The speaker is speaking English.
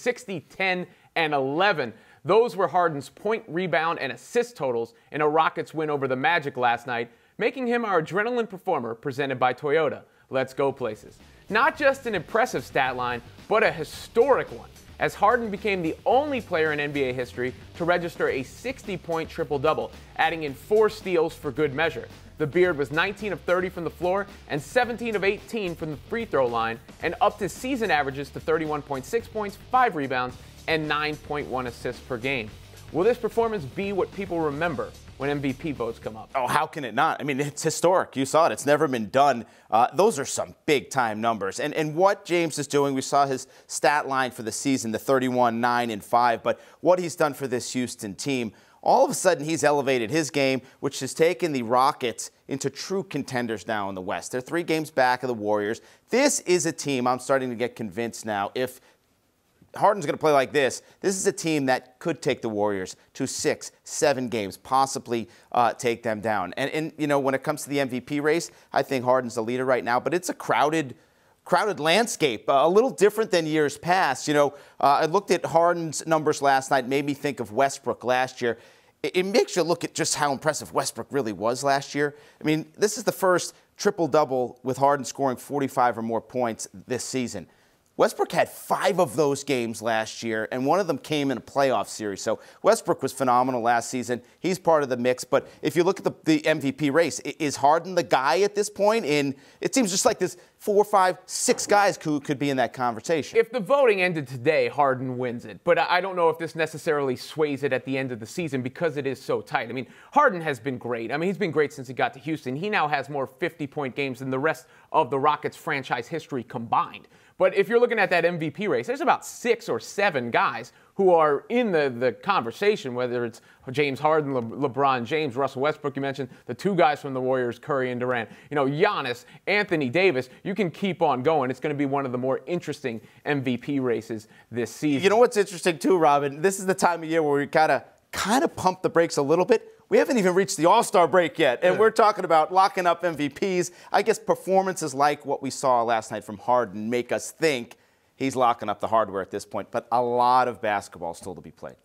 60, 10, and 11. Those were Harden's point, rebound, and assist totals in a Rockets win over the Magic last night, making him our adrenaline performer presented by Toyota. Let's go places. Not just an impressive stat line, but a historic one, as Harden became the only player in NBA history to register a 60-point triple-double, adding in 4 steals for good measure. The Beard was 19 of 30 from the floor and 17 of 18 from the free throw line, and upped his season averages to 31.6 points, 5 rebounds, and 9.1 assists per game. Will this performance be what people remember when MVP votes come up? Oh, how can it not? I mean, it's historic. You saw it. It's never been done. Those are some big-time numbers. And what James is doing, we saw his stat line for the season, the 31, 9, and 5, but what he's done for this Houston team, all of a sudden he's elevated his game, which has taken the Rockets into true contenders now in the West. They're 3 games back of the Warriors. This is a team, I'm starting to get convinced now, if Harden's going to play like this is a team that could take the Warriors to 6, 7 games, possibly take them down. And you know, when it comes to the MVP race, I think Harden's the leader right now, but it's a crowded landscape, a little different than years past. You know, I looked at Harden's numbers last night, made me think of Westbrook last year. It makes you look at just how impressive Westbrook really was last year. I mean, this is the first triple-double with Harden scoring 45 or more points this season. Westbrook had 5 of those games last year, and one of them came in a playoff series. So Westbrook was phenomenal last season. He's part of the mix. But if you look at the MVP race, is Harden the guy at this point? And it seems just like there's 4, 5, 6 guys who could be in that conversation. If the voting ended today, Harden wins it. But I don't know if this necessarily sways it at the end of the season because it is so tight. I mean, Harden has been great. I mean, he's been great since he got to Houston. He now has more 50-point games than the rest of the Rockets franchise history combined. But if you're looking at that MVP race, there's about 6 or 7 guys who are in the conversation, whether it's James Harden, LeBron James, Russell Westbrook, you mentioned, the 2 guys from the Warriors, Curry and Durant, you know, Giannis, Anthony Davis. You can keep on going. It's going to be one of the more interesting MVP races this season. You know what's interesting too, Robin? This is the time of year where we kind of pump the brakes a little bit. We haven't even reached the All-Star break yet, and we're talking about locking up MVPs. I guess performances like what we saw last night from Harden make us think he's locking up the hardware at this point, but a lot of basketball still to be played.